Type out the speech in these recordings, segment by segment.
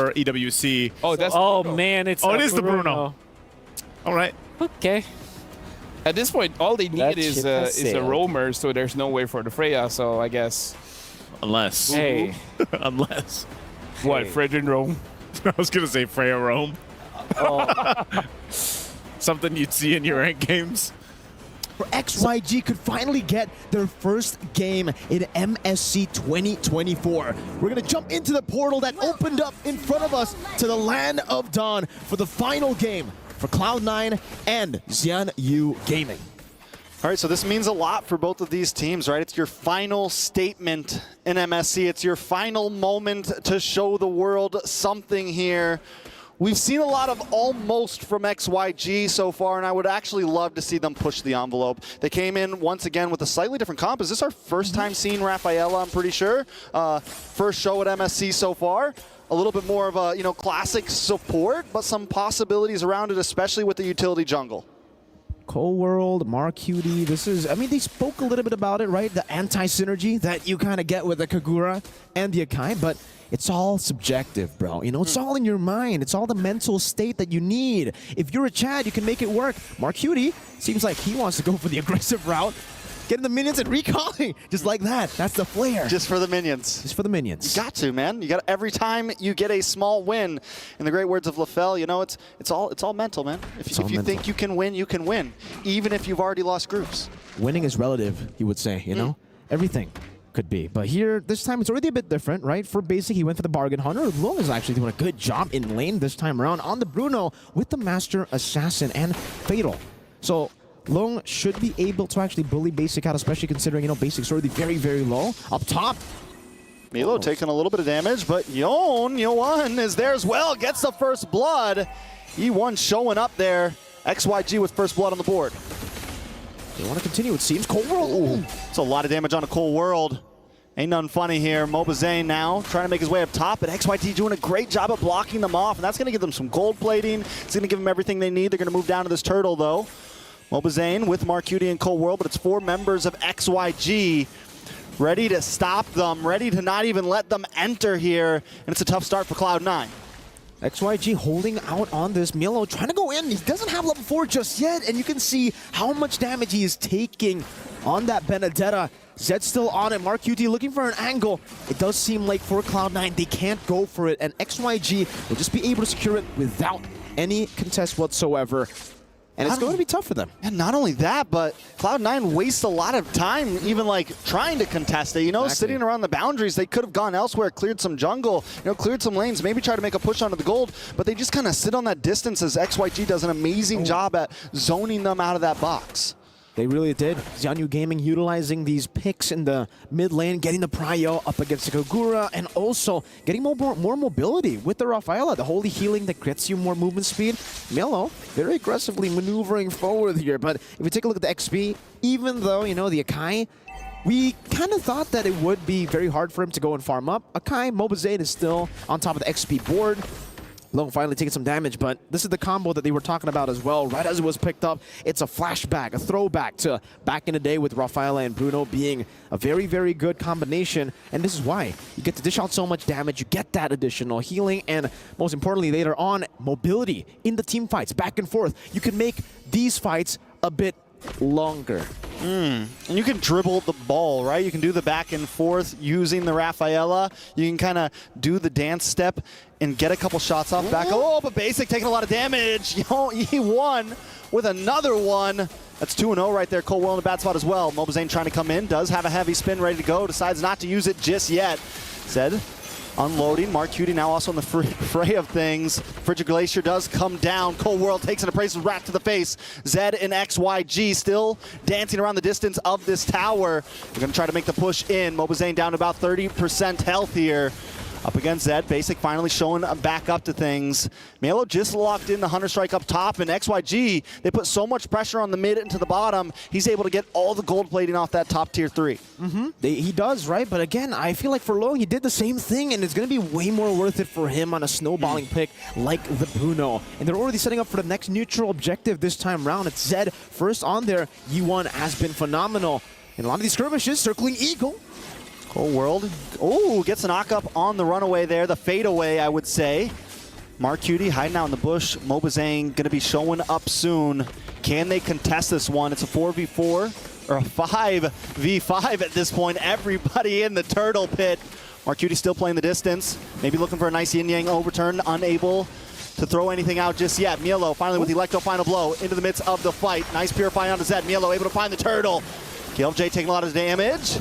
for EWC. Oh, that's man, it's it is the Bruno. All right. Okay. At this point, all they need That is ship has a sailed. roamer, so there's no way for the Freya. So I guess Unless. Hey. Unless. what Fredrin roam. I was going to say Freya Rome. Oh. Something you'd see in your rank games. For XYG could finally get their first game in MSC 2024. We're going to jump into the portal that opened up in front of us to the Land of Dawn for the final game for Cloud9 and XIANYOU Gaming. All right, so this means a lot for both of these teams, right? It's your final statement in MSC. It's your final moment to show the world something here. We've seen a lot of almost from XYG so far, and I would actually love to see them push the envelope. They came in once again with a slightly different comp. Is this our first time seeing Rafaela, I'm pretty sure? First show at MSC so far. A little bit more of a, classic support, but some possibilities around it, especially with the utility jungle. Cold World, Marcuti, this is, I mean, they spoke a little bit about it, right? The anti-synergy that you kind of get with the Kagura and the Akai, but it's all subjective, bro. It's all in your mind. It's all the mental state that you need. If you're a Chad, you can make it work. Marcuti seems like he wants to go for the aggressive route, getting the minions and recalling, just like that. That's the flair. Just for the minions. Just for the minions. You got to, man. You got every time you get a small win. In the great words of LaFell, it's all mental, man. If you think you can win, even if you've already lost groups. Winning is relative, he would say, Everything could be. But here, this time, it's already a bit different, right? For Basic, he went for the Bargain Hunter. Long is actually doing a good job in lane this time around on the Bruno with the Master Assassin and Fatal. So Long should be able to actually bully Basic out, especially considering, Basic's already very, very low. Up top, Milo taking a little bit of damage, but Yoan is there as well. Gets the first blood. E1 showing up there. XYG with first blood on the board. they want to continue, it seems. Cold World. It's a lot of damage on a Cold World. Ain't nothing funny here. Mobazane now trying to make his way up top, but XYG doing a great job of blocking them off, and that's going to give them some gold plating. It's going to give them everything they need. They're going to move down to this turtle, though. Mobazane with Marcuti and Cold World, but it's 4 members of XYG ready to stop them, ready to not even let them enter here, and it's a tough start for Cloud9. XYG holding out on this. Milo trying to go in. He doesn't have level 4 just yet, and you can see how much damage he is taking on that Benedetta. Zed's still on it. Marcuti looking for an angle. It does seem like for Cloud9, they can't go for it, and XYG will just be able to secure it without any contest whatsoever. And it's going to be tough for them. And not only that, but Cloud9 wastes a lot of time even trying to contest it, Exactly. sitting around the boundaries. They could have gone elsewhere, cleared some jungle, cleared some lanes, maybe try to make a push onto the gold, but they just kind of sit on that distance as XYG does an amazing job at zoning them out of that box. They really did. XIANYOU Gaming utilizing these picks in the mid lane, getting the prio up against the Kagura, and also getting more mobility with the Rafaela, the holy healing that gets you more movement speed. Milo very aggressively maneuvering forward here, but if we take a look at the XP, even though, the Akai, we kind of thought that it would be very hard for him to go and farm up. Akai, Mobazane is still on top of the XP board. Long finally taking some damage, but this is the combo that they were talking about as well. Right as it was picked up, it's a flashback, a throwback to back in the day with Rafaela and Bruno being a very, very good combination. And this is why. You get to dish out so much damage, you get that additional healing, and most importantly, later on, mobility in the team fights, back and forth. You can make these fights a bit longer. And you can dribble the ball, right? You can do the back and forth using the Rafaela. You can kind of do the dance step and get a couple shots off back. Oh, but Basic taking a lot of damage. E1 with another one. That's 2-0 right there. Cold World in a bad spot as well. Mobazane trying to come in, does have a heavy spin ready to go, decides not to use it just yet. Zed unloading. Marcuti now also in the fray of things. Frigid Glacier does come down. Cold World takes an abrasive rat to the face. Zed and XYG still dancing around the distance of this tower. They're going to try to make the push in. Mobazane down to about 30% health here. Up against Zed. Basic finally showing back up to things. Melo just locked in the Hunter Strike up top, and XYG, they put so much pressure on the mid and to the bottom, he's able to get all the gold plating off that top tier 3. He does, right? But again, I feel like for Long, he did the same thing, and it's going to be way more worth it for him on a snowballing pick like the Bruno. And they're already setting up for the next neutral objective this time round. It's Zed first on there. E1 has been phenomenal. And a lot of these skirmishes circling Eagle. Cold World. Oh, gets a knock up on the runaway there. The fadeaway, I would say. Mark Cutie hiding out in the bush. Mobazane going to be showing up soon. Can they contest this one? It's a 4v4 or a 5v5 at this point. Everybody in the turtle pit. Mark Cutie still playing the distance. Maybe looking for a nice yin-yang overturn. Unable to throw anything out just yet. Mielo finally with the Electro final blow into the midst of the fight. Nice purifying onto Zed. Mielo able to find the turtle. KLJ taking a lot of damage.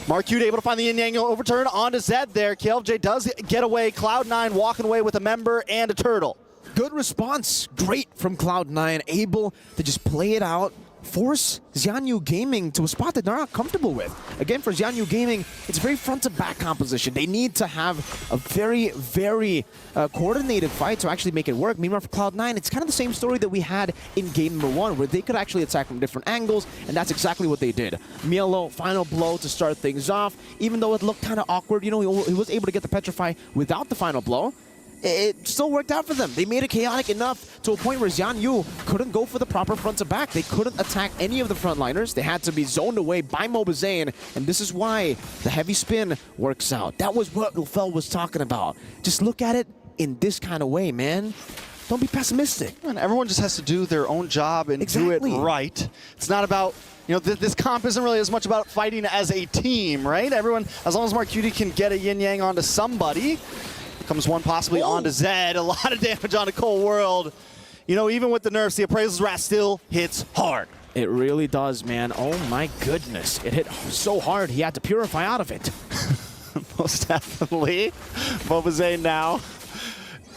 Mark Cutie able to find the yin-yang overturn onto Zed there. KLJ does get away. Cloud9 walking away with a member and a turtle. Good response. Great from Cloud9, able to just play it out, force XIANYOU Gaming to a spot that they're not comfortable with. Again, for XIANYOU Gaming, it's very front-to-back composition. They need to have a very, very coordinated fight to actually make it work. Meanwhile, for Cloud9, it's kind of the same story that we had in game number 1, where they could actually attack from different angles, and that's exactly what they did. Mielo, final blow to start things off. Even though it looked kind of awkward, you know, he was able to get the Petrify without the final blow. It still worked out for them. They made it chaotic enough to a point where XIANYOU couldn't go for the proper front to back. They couldn't attack any of the frontliners. They had to be zoned away by Mobazane, and this is why the heavy spin works out. That was what Lefel was talking about. Just look at it in this kind of way, man. Don't be pessimistic. And everyone just has to do their own job and do it right. It's not about, you know, this comp isn't really as much about fighting as a team, right? Everyone, as long as Mark Cutie can get a yin-yang onto somebody, comes one possibly onto Zed. A lot of damage onto Cold World. You know, even with the nerfs, the Appraisal's Wrath still hits hard. It really does, man. Oh my goodness. It hit so hard, he had to purify out of it. Most definitely. Mobazane now.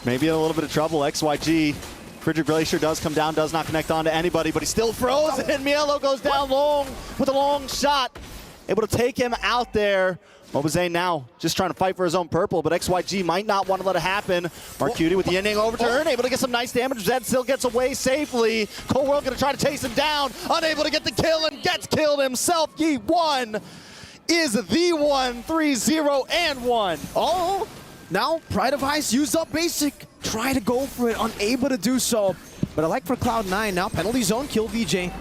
Maybe in a little bit of trouble. XYG. Frigid Glacier does come down, does not connect onto anybody, but he's still frozen. Mielo goes down long with a long shot. Able to take him out there. Mobazane now just trying to fight for his own purple, but XYG might not want to let it happen. Mark Cutie with the yin-yang overturn, able to get some nice damage. Zed still gets away safely. Cold World going to try to chase him down, unable to get the kill and gets killed himself. Yi1 is the one, 3-0 and 1. Oh, now Pride of Ice used up basic. Try to go for it, unable to do so. But I like for Cloud9 now, penalty zone, kill VJ.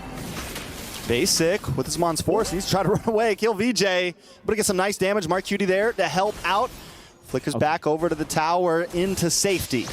Basic with his Mon's Force needs to try to run away, kill VJ, but get some nice damage. Mark Cutie there to help out. Flickers back over to the tower into safety.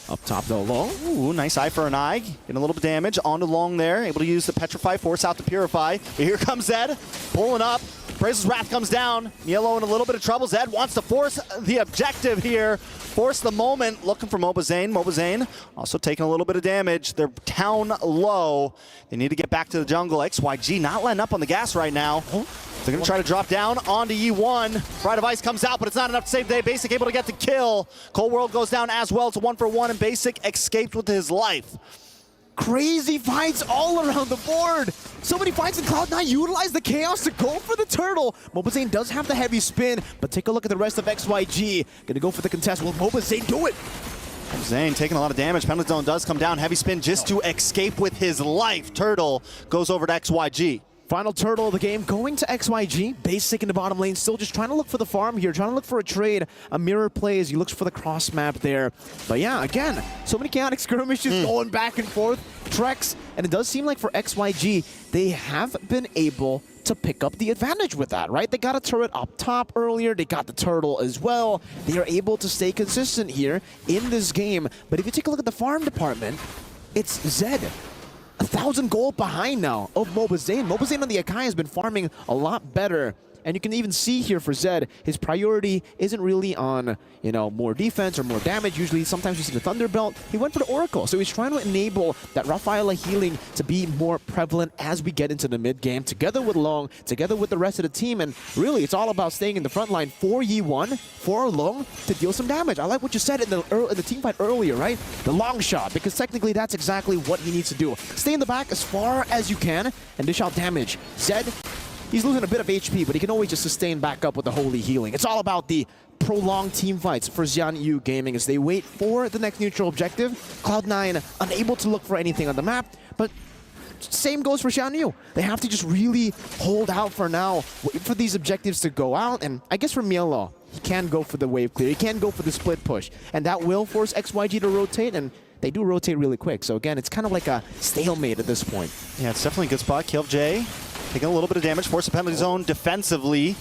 Up top though, Long. Ooh, nice eye for an eye. Getting a little bit of damage onto Long there. Able to use the Petrify, force out to Purify. But here comes Zed, pulling up. Appraisal's Wrath comes down. Mielo in a little bit of trouble. Zed wants to force the objective here. Force the moment, looking for Mobazane. Mobazane also taking a little bit of damage. They're down low. They need to get back to the jungle. XYG not letting up on the gas right now. They're going to try to drop down onto E1. Pride of Ice comes out, but it's not enough to save the day. Basic able to get the kill. Cold World goes down as well. It's a 1-for-1, and Basic escaped with his life. Crazy fights all around the board. So many fights, and Cloud9 utilize the chaos to go for the turtle. Mobazane does have the heavy spin, but take a look at the rest of XYG. Gonna go for the contest. Will Mobazane do it? Zane taking a lot of damage. Penalty zone does come down. Heavy spin just to escape with his life. Turtle goes over to XYG. Final turtle of the game going to XYG. Basic in the bottom lane, still just trying to look for the farm here, trying to look for a trade, a mirror play as he looks for the cross map there. But yeah, again, so many chaotic skirmishes going back and forth, treks, and it does seem like for XYG, they have been able to pick up the advantage with that, right? They got a turret up top earlier, they got the turtle as well. They are able to stay consistent here in this game. But if you take a look at the farm department, it's Zed. 1,000 gold behind now of Mobazane. Mobazane on the Akai has been farming a lot better. And you can even see here for Zed, his priority isn't really on, you know, more defense or more damage. Usually, sometimes you see the Thunderbelt. He went for the Oracle. So he's trying to enable that Rafaela healing to be more prevalent as we get into the mid-game, together with Long, together with the rest of the team. And really, it's all about staying in the front line for Yi1, for Long, to deal some damage. I like what you said in the team fight earlier, right? The long shot, because technically that's exactly what he needs to do. Stay in the back as far as you can and dish out damage. Zed, he's losing a bit of HP, but he can always just sustain back up with the holy healing. It's all about the prolonged team fights for XIANYOU Gaming as they wait for the next neutral objective. Cloud9 unable to look for anything on the map, but same goes for XIANYOU. They have to just really hold out for now, wait for these objectives to go out, and I guess for Mielo, he can go for the wave clear, he can go for the split push, and that will force XYG to rotate, and they do rotate really quick. So again, it's kind of like a stalemate at this point. Yeah, it's definitely a good spot. KLJ taking a little bit of damage, force a penalty zone defensively.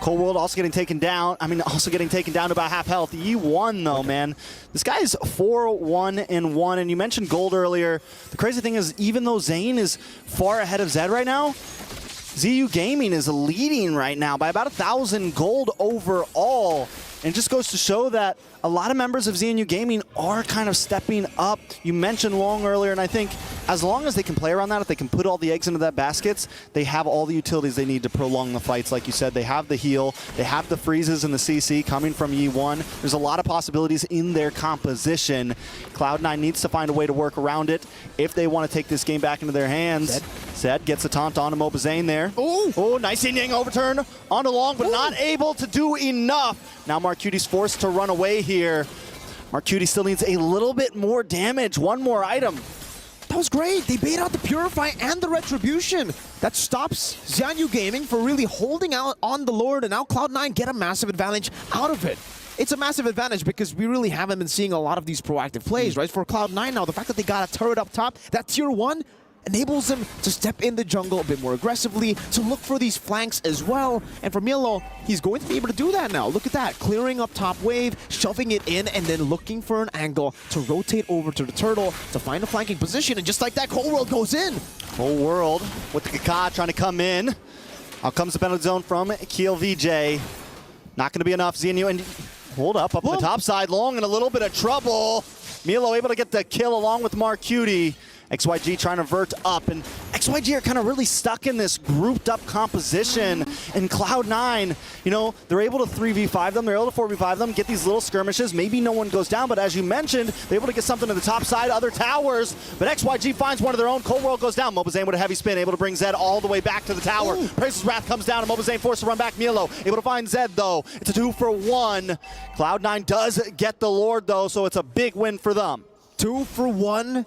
Cold World also getting taken down. I mean, also getting taken down to about half health. E1 though, man. This guy is 4-1-1, and you mentioned gold earlier. The crazy thing is, even though Zane is far ahead of Zed right now, XIANYOU Gaming is leading right now by about 1,000 gold overall. And it just goes to show that a lot of members of XIANYOU Gaming are kind of stepping up. You mentioned Long earlier, and I think as long as they can play around that, if they can put all the eggs into that baskets, they have all the utilities they need to prolong the fights. Like you said, they have the heal, they have the freezes and the CC coming from E1. There's a lot of possibilities in their composition. Cloud9 needs to find a way to work around it if they want to take this game back into their hands. Zed gets a taunt onto MLBB there. Oh, nice Yang overturn onto Long, but not able to do enough. Now Marcuti's forced to run away here. Marcuti still needs a little bit more damage, one more item. That was great. They bait out the Purify and the Retribution. That stops XIANYOU Gaming for really holding out on the Lord, and now Cloud9 get a massive advantage out of it. It's a massive advantage because we really haven't been seeing a lot of these proactive plays, right? For Cloud9 now, the fact that they got a turret up top, that tier 1, enables them to step in the jungle a bit more aggressively, to look for these flanks as well. And for Milo, he's going to be able to do that now. Look at that, clearing up top wave, shoving it in, and then looking for an angle to rotate over to the turtle to find a flanking position. And just like that, Cold World goes in. Cold World with the Kaka trying to come in. Out comes the penalty zone from XYG. Not going to be enough. XIANYOU, and hold up the top side. Long in a little bit of trouble. Milo able to get the kill along with Marcuti. XYG trying to vert up, and XYG are kind of really stuck in this grouped up composition. And Cloud9, you know, they're able to 3v5 them, they're able to 4v5 them, get these little skirmishes. Maybe no one goes down, but as you mentioned, they're able to get something to the top side, other towers. But XYG finds one of their own. Cold World goes down. MLBB with a heavy spin, able to bring Zed all the way back to the tower. Praise's Wrath comes down, and MLBB forced to run back. Milo able to find Zed though. It's a 2-for-1. Cloud9 does get the Lord though, so it's a big win for them. 2-for-1.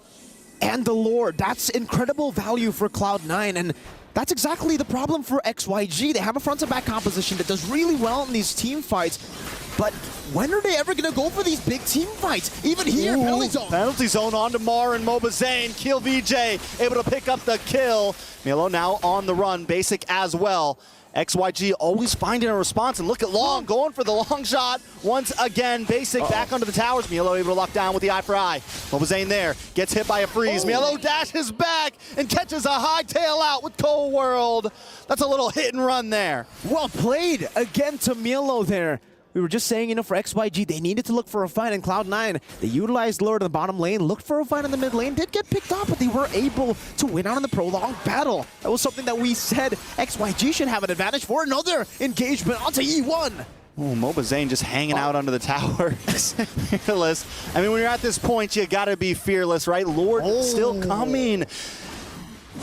And the Lord, that's incredible value for Cloud9, and that's exactly the problem for XYG. They have a front to back composition that does really well in these team fights, but when are they ever going to go for these big team fights? Even here, penalty zone. Penalty zone onto Mar and MLBB. XYG able to pick up the kill. Milo now on the run, basic as well. XYG always finding a response, and look at Long going for the long shot once again. Basic back onto the towers. Milo able to lock down with the eye for eye. MLBB there, gets hit by a freeze. Milo dashes back and catches a high tail out with Cold World. That's a little hit and run there. Well played again to Milo there. We were just saying, you know, for XYG, they needed to look for a fight in Cloud9. They utilized Lord in the bottom lane, looked for a fight in the mid lane, did get picked up, but they were able to win out in the prolonged battle. That was something that we said XYG should have an advantage for. Another engagement onto E1. Oh, MLBB just hanging out under the towers. Fearless. I mean, when you're at this point, you gotta be fearless, right? Lord still coming.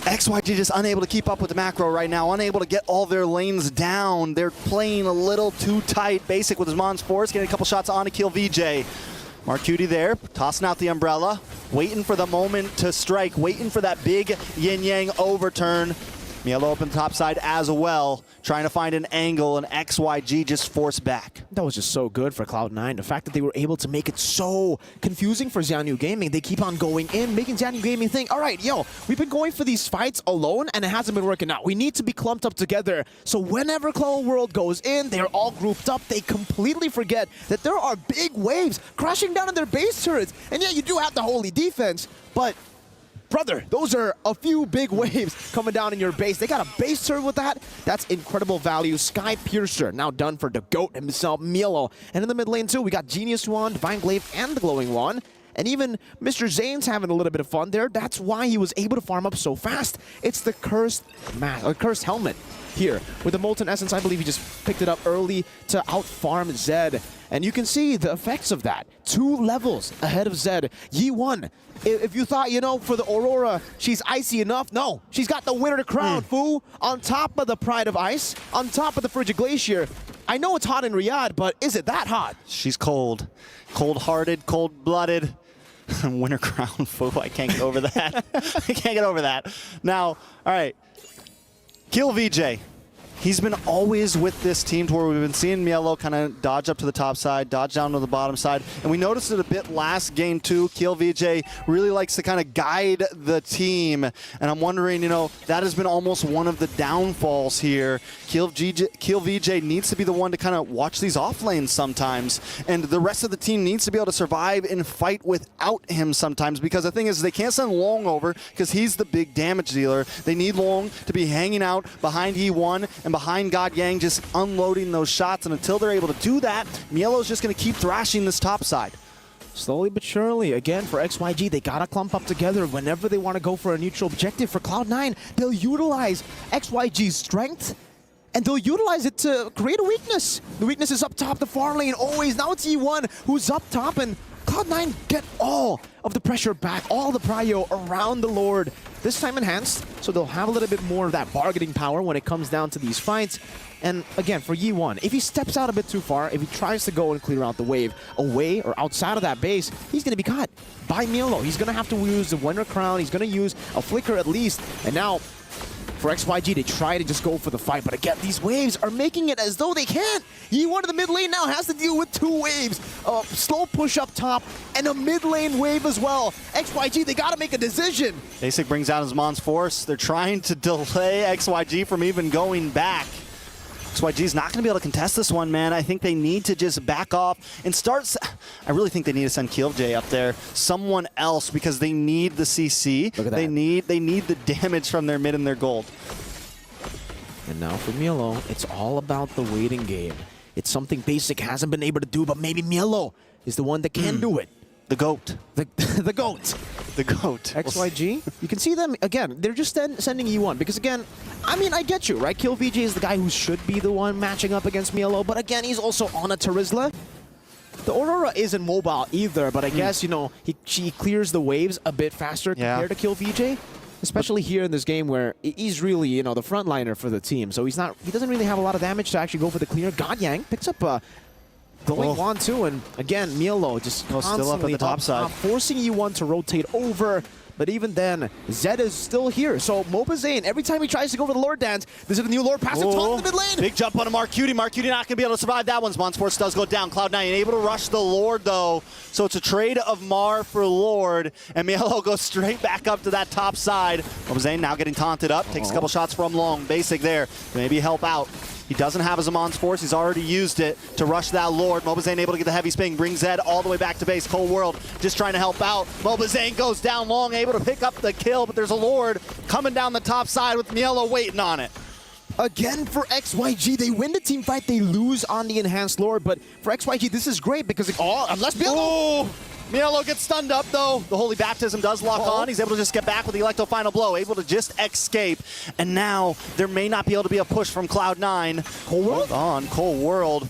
XYG just unable to keep up with the macro right now, unable to get all their lanes down. They're playing a little too tight. Basic with his Mon's Force, getting a couple shots on to kill VJ. Marcuti there, tossing out the umbrella, waiting for the moment to strike, waiting for that big yin-yang overturn. Milo up on the top side as well, trying to find an angle, and XYG just forced back. That was just so good for Cloud9. The fact that they were able to make it so confusing for XIANYOU Gaming. They keep on going in, making XIANYOU Gaming think, all right, yo, we've been going for these fights alone, and it hasn't been working out. We need to be clumped up together. So whenever Cold World goes in, they're all grouped up. They completely forget that there are big waves crashing down on their base turrets. And yeah, you do have the holy defense, but brother, those are a few big waves coming down in your base. They got a base turret with that. That's incredible value. Sky Piercer now done for the GOAT himself, Milo. And in the mid lane too, we got Genius Wand, Divine Glaive, and the Glowing Wand. And even Mr. Zane's having a little bit of fun there. That's why he was able to farm up so fast. It's the cursed helmet here. With the Molten Essence, I believe he just picked it up early to out-farm Zed. And you can see the effects of that. 2 levels ahead of Zed. Yi1, if you thought, you know, for the Aurora, she's icy enough, no. She's got the winner crown, fool. On top of the Pride of Ice, on top of the Frigid Glacier. I know it's hot in Riyadh, but is it that hot? She's cold. Cold-hearted, cold-blooded. Winter crown, fool. I can't get over that. I can't get over that. Now, all right. Kill VJ. he's been always with this team to where we've been seeing Mielo kind of dodge up to the top side, dodge down to the bottom side. And we noticed it a bit last game too. XYG really likes to kind of guide the team. And I'm wondering, you know, that has been almost one of the downfalls here. XYG needs to be the one to kind of watch these off lanes sometimes. And the rest of the team needs to be able to survive and fight without him sometimes, because the thing is they can't send Long over because he's the big damage dealer. They need Long to be hanging out behind E1 and behind God Yang, just unloading those shots. And until they're able to do that, Mielo's just going to keep thrashing this top side. Slowly but surely, again, for XYG, they gotta clump up together whenever they want to go for a neutral objective. For Cloud9, they'll utilize XYG's strength, and they'll utilize it to create a weakness. The weakness is up top, the far lane, always. Now it's E1 who's up top, and Cloud9 get all of the pressure back, all the prio around the Lord. This time enhanced, so they'll have a little bit more of that bargaining power when it comes down to these fights. And again, for Yi1, if he steps out a bit too far, if he tries to go and clear out the wave away or outside of that base, he's going to be caught by Mielo. He's going to have to use the Winter Crown. He's going to use a Flicker at least. And now, for XYG, they try to just go for the fight. But again, these waves are making it as though they can't. Yi1 in the mid lane now has to deal with two waves. A slow push up top and a mid lane wave as well. XYG, they got to make a decision. Basic brings out his Mon's Force. They're trying to delay XYG from even going back. XYG's not going to be able to contest this one, man. I think they need to just back off and start. I really think they need to send XYG up there, someone else, because they need the CC. Look at that. They need the damage from their mid and their gold. And now for Mielo, it's all about the waiting game. It's something Basic hasn't been able to do, but maybe Mielo is the one that can do it. The GOAT. The GOAT. The GOAT. XYG, you can see them, again, they're just sending E1, because again, I mean, I get you, right? XYG is the guy who should be the one matching up against Mielo, but again, he's also on a Terizla. The Aurora isn't mobile either, but I guess, you know, she clears the waves a bit faster compared to XYG, especially here in this game where he's really, you know, the frontliner for the team, so he doesn't really have a lot of damage to actually go for the clear. God Yang picks up a glowing wand too, and again, Mielo just still up at the top side, forcing E1 to rotate over. But even then, Zed is still here. So Mobazane, every time he tries to go for the Lord Dance, this is the new Lord passive taunt in the mid lane. Big jump on a Marcuti. Marcuti not going to be able to survive that one. Mon's Force does go down. Cloud9 able to rush the Lord, though. So it's a trade of Mar for Lord. And Mielo goes straight back up to that top side. Mobazane now getting taunted up. Takes a couple shots from Long. Basic there. Maybe help out. He doesn't have his Amon's Force. He's already used it to rush that Lord. Mobazane able to get the heavy spin. Brings Zed all the way back to base. Cold World just trying to help out. Mobazane goes down Long, able to pick up the kill, but there's a Lord coming down the top side with Mielo waiting on it. Again for XYG, they win the team fight, they lose on the enhanced Lord, but for XYG, this is great because, unless Mielo... Mielo gets stunned up, though. The Holy Baptism does lock on. He's able to just get back with the Electro Final Blow, able to just escape. And now there may not be able to be a push from Cloud9. Cold World? Hold on, Cold World.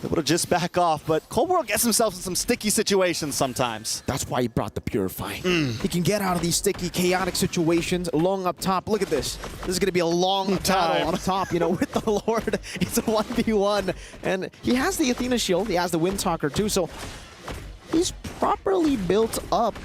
Able to just back off, but Cold World gets himself in some sticky situations sometimes. That's why he brought the Purify. He can get out of these sticky, chaotic situations. Long up top. Look at this. This is going to be a long battle up top, you know, with the Lord. It's a 1v1. And he has the Athena Shield. He has the Windtalker, too, so he's properly built up.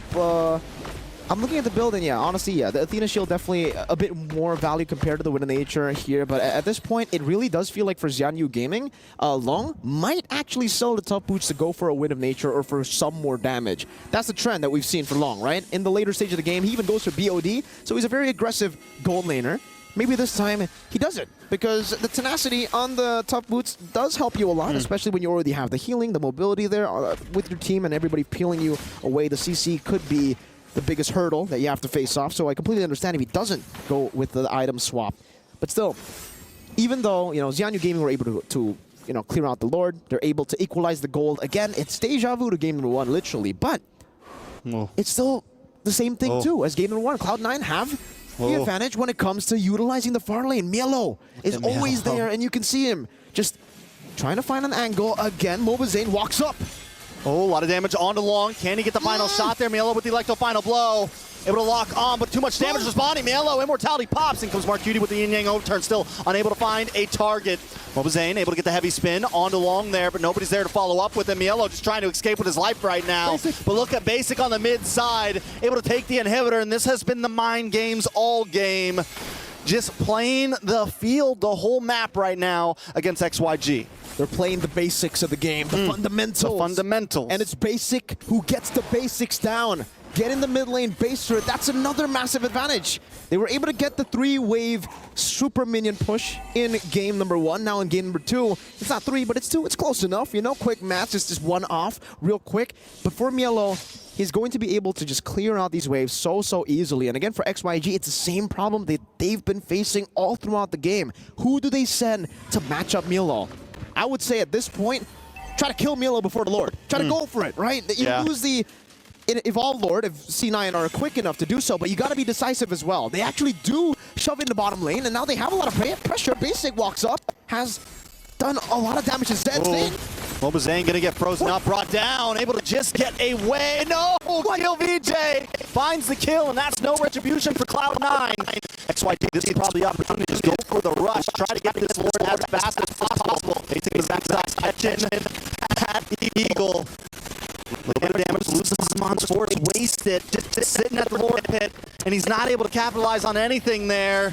I'm looking at the build, and yeah, honestly, yeah, the Athena Shield definitely a bit more value compared to the Wind of Nature here, but at this point, it really does feel like for XIANYOU Gaming, Long might actually sell the tough boots to go for a Wind of Nature or for some more damage. That's the trend that we've seen for Long, right? In the later stage of the game, he even goes for BOD, so he's a very aggressive gold laner. Maybe this time he doesn't, because the tenacity on the tough boots does help you a lot, especially when you already have the healing, the mobility there with your team and everybody peeling you away. The CC could be the biggest hurdle that you have to face off, so I completely understand if he doesn't go with the item swap. But still, even though, you know, XIANYOU Gaming were able to you know, clear out the Lord, they're able to equalize the gold. Again, it's deja vu to game number 1, literally, but it's still the same thing too as game number 1. Cloud9 have the advantage when it comes to utilizing the far lane. Mielo is always there, and you can see him just trying to find an angle. Again, Mobazane walks up. Oh, a lot of damage onto Long. Can he get the final shot there? Mielo with the Electro Final Blow. Able to lock on, but too much damage responding. Mielo, Immortality pops, and comes Marcuti with the Yin Yang overturn. Still unable to find a target. Mobazane able to get the heavy spin onto Long there, but nobody's there to follow up with him. Mielo just trying to escape with his life right now. But look at Basic on the mid side, able to take the inhibitor, and this has been the mind games all game. just playing the field, the whole map right now against XYG. They're playing the basics of the game, the fundamentals. The fundamentals. And it's Basic who gets the basics down. Get in the mid lane base turret, that's another massive advantage. They were able to get the 3-wave super minion push in game number 1. Now in game number 2, it's not 3, but it's 2. It's close enough, you know, quick match, just one off real quick. But for Mielo, he's going to be able to just clear out these waves so easily. And again, for XYG, it's the same problem that they've been facing all throughout the game. Who do they send to match up Mielo? I would say at this point, try to kill Mielo before the Lord. Try to go for it, right? You lose the Evolved Lord if C9 are quick enough to do so, but you got to be decisive as well. They actually do shove in the bottom lane, and now they have a lot of pressure. Basic walks up, has done a lot of damage to Zed. MLBB gonna get frozen up, brought down, able to just get away. No! Kill VJ! Finds the kill, and that's no retribution for Cloud9. XYG, this is probably the opportunity to just go for the rush, try to get this Lord as fast as possible. They take his backside catch in at Eagle. Little bit of damage, loses his Sports, wasted, just sitting at the Lord pit, and he's not able to capitalize on anything there.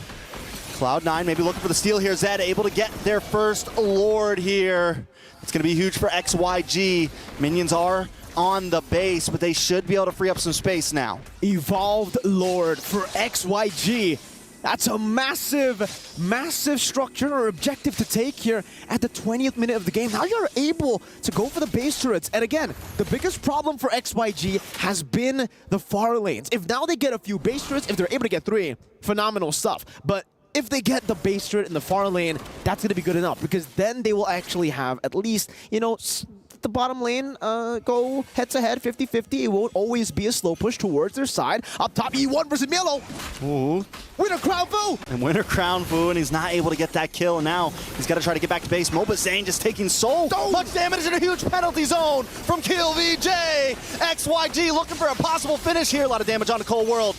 Cloud9 maybe looking for the steal here. Zed able to get their first Lord here. It's going to be huge for XYG. Minions are on the base, but they should be able to free up some space now. Evolved Lord for XYG. That's a massive structure or objective to take here at the 20th minute of the game. Now you're able to go for the base turrets. And again, the biggest problem for XYG has been the far lanes. If now they get a few base turrets, if they're able to get 3, phenomenal stuff. But if they get the base turret in the far lane, that's going to be good enough, because then they will actually have at least, you know, the bottom lane go head-to-head, 50-50. It won't always be a slow push towards their side. Up top, E1 versus Mielo. Ooh. Winner Crown Fu! And Winner Crown Fu, and he's not able to get that kill. And now he's got to try to get back to base. MLBB just taking so much damage in a huge penalty zone from Kill VJ. XYG looking for a possible finish here. A lot of damage on the Cold World.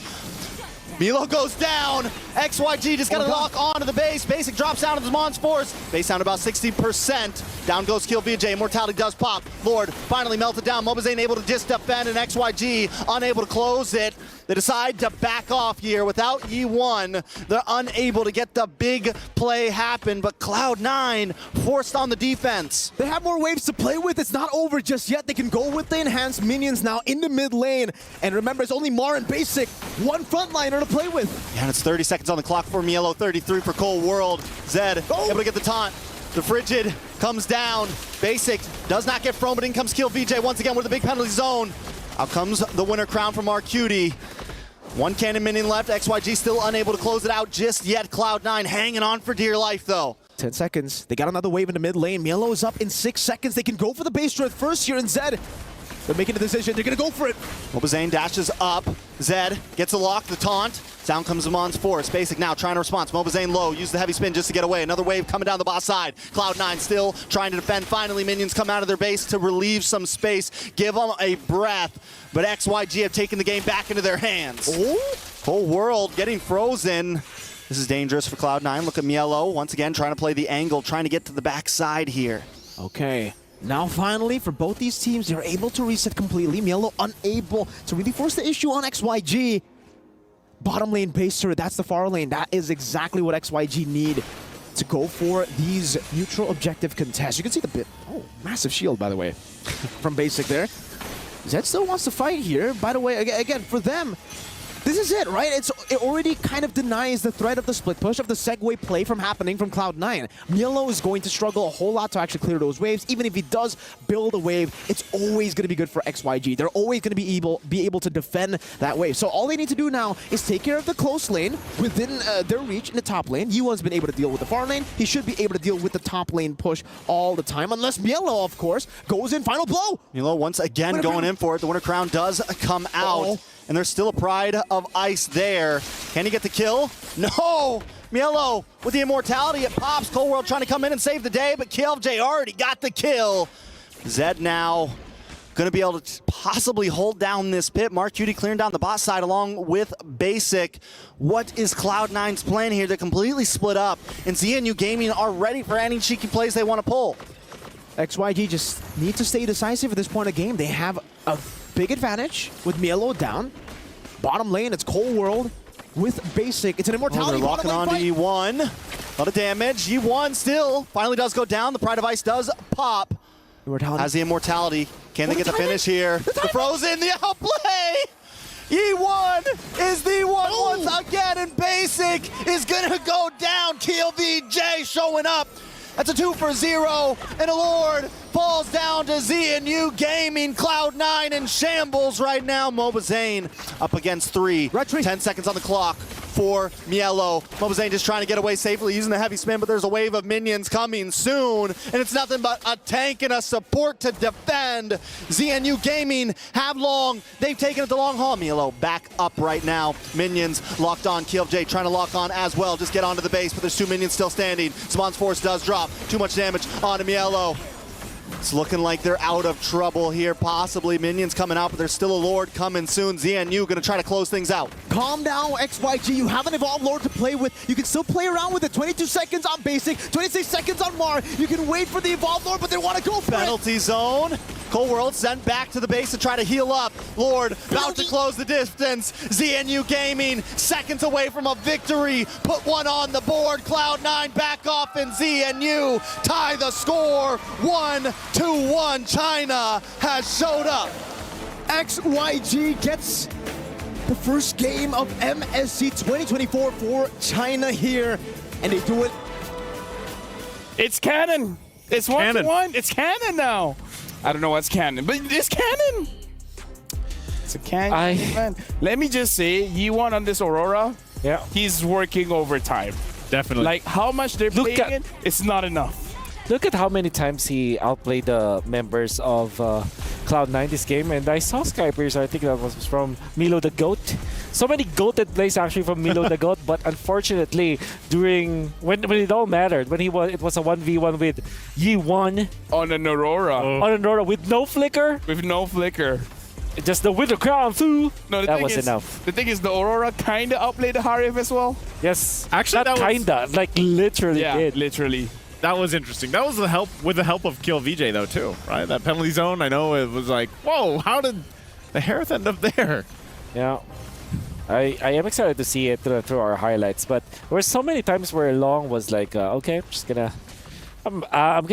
Mielo goes down. XYG just got to lock onto the base. Basic drops down to the Mon's Force. Base down about 60%. Down goes Kill VJ. Immortality does pop. Lord finally melted down. MLBB ain't able to just defend, and XYG unable to close it. They decide to back off here without E1. They're unable to get the big play happen, but Cloud9 forced on the defense. They have more waves to play with. It's not over just yet. They can go with the enhanced minions now in the mid lane. And remember, it's only Mar and Basic, one frontliner to play with. Yeah, and it's 30 seconds on the clock for Mielo, 33 for Cold World. Zed able to get the taunt. The Frigid comes down. Basic does not get thrown, but in comes Kill VJ once again with a big penalty zone. Out comes the Winner Crown from RQD. One cannon minion left. XYG still unable to close it out just yet. Cloud9 hanging on for dear life, though. 10 seconds. They got another wave in the mid lane. Mielo is up in 6 seconds. They can go for the base turret first here, and Zed, they're making a decision. They're going to go for it. MLBB dashes up. Zed gets a lock, the taunt. Down comes Amon's Force. Basic now trying to respond. MLBB low. Use the heavy spin just to get away. Another wave coming down the boss side. Cloud9 still trying to defend. Finally, minions come out of their base to relieve some space. Give them a breath. But XYG have taken the game back into their hands. Ooh. Whole world getting frozen. This is dangerous for Cloud9. Look at Mielo once again trying to play the angle, trying to get to the backside here. Okay. Now finally, for both these teams, they're able to reset completely. Mielo unable to really force the issue on XYG. Bottom lane base turret, that's the far lane. That is exactly what XYG need to go for these neutral objective contests. You can see the bit. Oh, massive shield, by the way, from Basic there. Zed still wants to fight here. By the way, again, for them, this is it, right? It already kind of denies the threat of the split push, of the segue play from happening from Cloud9. Mielo is going to struggle a whole lot to actually clear those waves. Even if he does build a wave, it's always going to be good for XYG. They're always going to be able to defend that wave. So all they need to do now is take care of the close lane within their reach in the top lane. Yuan's been able to deal with the far lane. He should be able to deal with the top lane push all the time, unless Mielo, of course, goes in. Final blow! Mielo once again going in for it. The Winner Crown does come out. And there's still a Pride of Ice there. Can he get the kill? No! Mielo with the immortality. It pops. Cold World trying to come in and save the day, but KLJ already got the kill. Zed now going to be able to possibly hold down this pit. Mark Cutie clearing down the bot side along with Basic. What is Cloud9's plan here? They're completely split up, and XIANYOU Gaming are ready for any cheeky plays they want to pull. XYG just need to stay decisive at this point of the game. They have a big advantage with Mielo down. Bottom lane, it's Cold World with Basic. It's an Oh, immortality. they're locking on to E1. A lot of damage. E1 still finally does go down. The Pride of Ice does pop. Immortality. Has the immortality. Can they What get the timing? finish here? The Frozen, the outplay! E1 is the one once again, and Basic is gonna go down. Keel VJ showing up. That's a 2 for 0, and a Lord falls down to XIANYOU Gaming. Cloud9 in shambles right now. Mobazane up against 3. Retreat. 10 seconds on the clock for Mielo. Mobazane just trying to get away safely using the heavy spin, but there's a wave of minions coming soon, and it's nothing but a tank and a support to defend. XIANYOU Gaming have long. They've taken it the long haul. Mielo back up right now. Minions locked on. KillJ trying to lock on as well. Just get onto the base, but there's 2 minions still standing. Spawn's Force does drop. Too much damage onto Mielo. It's looking like they're out of trouble here, possibly. Minions coming out, but there's still a Lord coming soon. XIANYOU gonna try to close things out. Calm down, XYG. You have an Evolved Lord to play with. You can still play around with it. 22 seconds on Basic, 26 seconds on Mar. You can wait for the Evolved Lord, but they want to go for it. Penalty zone. Cold World sent back to the base to try to heal up. Lord about to close the distance. XIANYOU Gaming seconds away from a victory. Put one on the board. Cloud9 back off, and XIANYOU tie the score. 1-1. China has showed up. XYG gets the first game of MSC 2024 for China here, and they do it. It's canon. It's 1-1. It's canon now. I don't know what's canon, but it's canon. It's a canon event. Let me just say, Yi1 on this Aurora, Yeah. he's working overtime. Definitely. Like how much they're Look paying at- it, it's not enough. Look at how many times he outplayed the members of Cloud9 this game, and I saw Skypers. I think that was from Milo the Goat. So many goated plays actually from Milo the Goat, but unfortunately, during when it all mattered, when it was a 1v1 with Yi1 On an Aurora on Aurora with no flicker, with no flicker. just the Winter Crown through. No, the That thing was is, enough. The thing is, the Aurora kind of outplayed the Harif as well. Yes, Actually, not that was- kinda, like literally Yeah, did. literally. That was interesting. That was with the help of Kill VJ though too, right? That penalty zone. I know it was like, whoa, how did the Harith end up there? Yeah. I am excited to see it through our highlights, but there were so many times where Long was like, okay, I'm just gonna, I'm gonna